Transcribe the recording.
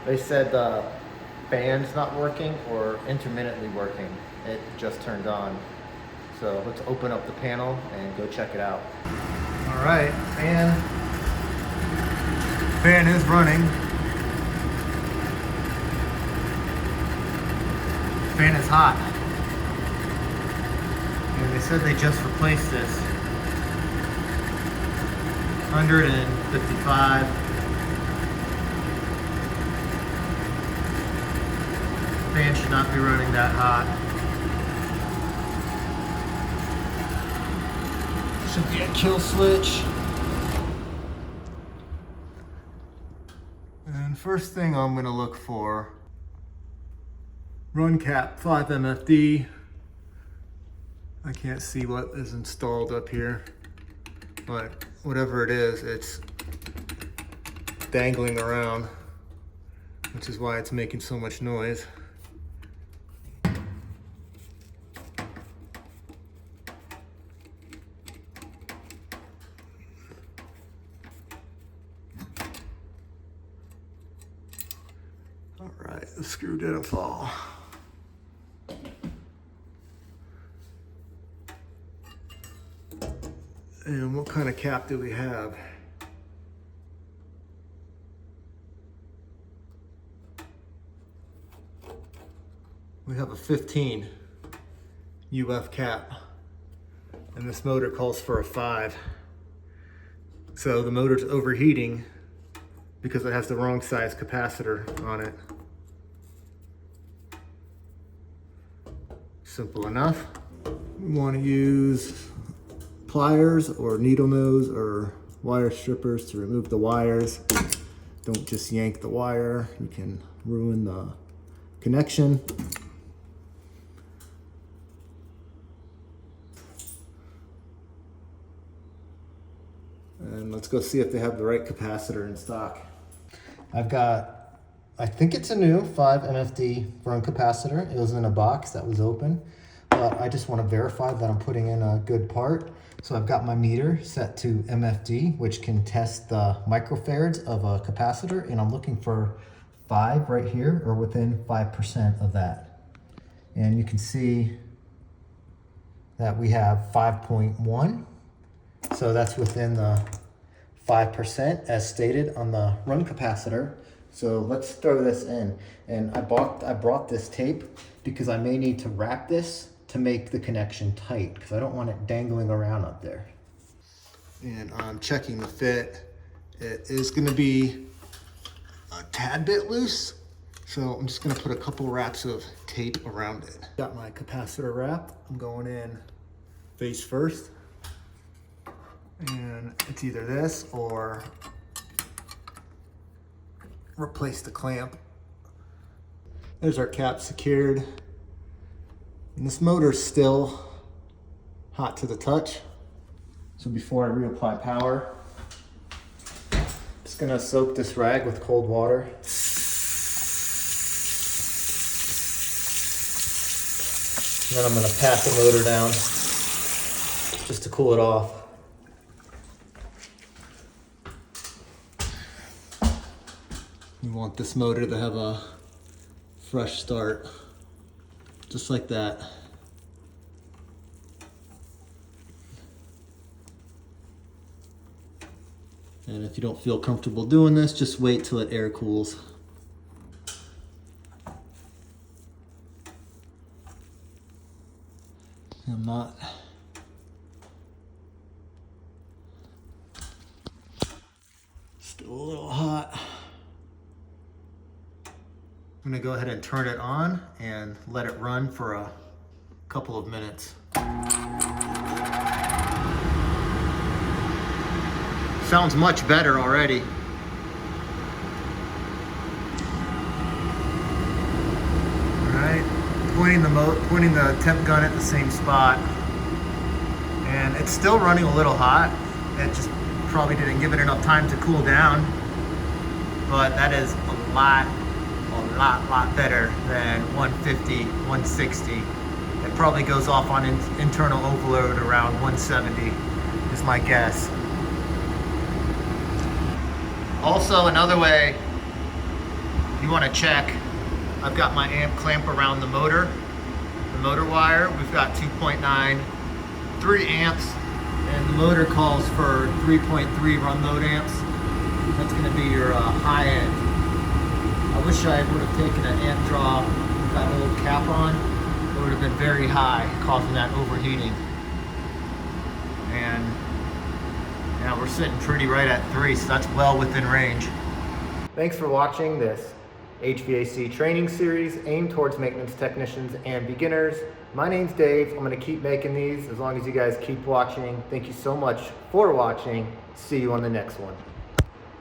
They said the fan's not working or intermittently working. It just turned on. So let's open up the panel and go check it out. All right, fan is running. Fan is hot. And they said they just replaced this. 155. Fan should not be running that hot. Should be a kill switch. And first thing I'm gonna look for, run cap 5 MFD. I can't see what is installed up here, but whatever it is, it's dangling around, which is why it's making so much noise. All right, the screw didn't fall. And what kind of cap do we have? We have a 15 UF cap, and this motor calls for a 5. So the motor's overheating because it has the wrong size capacitor on it. Simple enough. We want to use pliers or needle nose or wire strippers to remove the wires. Don't just yank the wire, you can ruin the connection. And let's go see if they have the right capacitor in stock. I've got, I think it's a new 5 MFD run capacitor. It was in a box that was open, but I just want to verify that I'm putting in a good part. So I've got my meter set to MFD, which can test the microfarads of a capacitor, and I'm looking for 5 right here, or within 5% of that. And you can see that we have 5.1. So that's within the 5% as stated on the run capacitor. So let's throw this in. And I brought this tape because I may need to wrap this to make the connection tight, because I don't want it dangling around up there. And I'm checking the fit. It is gonna be a tad bit loose, so I'm just gonna put a couple wraps of tape around it. Got my capacitor wrapped. I'm going in face first. And it's either this or replace the clamp. There's our cap secured. And this motor's still hot to the touch. So before I reapply power, I'm just gonna soak this rag with cold water. And then I'm gonna pat the motor down just to cool it off. You want this motor to have a fresh start, just like that. And if you don't feel comfortable doing this, just wait till it air cools. I'm not still a little hot. I'm gonna go ahead and turn it on and let it run for a couple of minutes. Sounds much better already. All right, pointing the temp gun at the same spot. And it's still running a little hot. It just probably didn't give it enough time to cool down. But that is a lot better than 150, 160. It probably goes off on internal overload around 170 is my guess. Also, another way you want to check, I've got my amp clamp around the motor wire. We've got 2.93 amps, and the motor calls for 3.3 run load amps. That's going to be your high end. I wish I would have taken an amp draw with that old cap on. It would have been very high, causing that overheating. And now we're sitting pretty right at 3, so that's well within range. Thanks for watching this HVAC training series aimed towards maintenance technicians and beginners. My name's Dave. I'm going to keep making these as long as you guys keep watching. Thank you so much for watching. See you on the next one.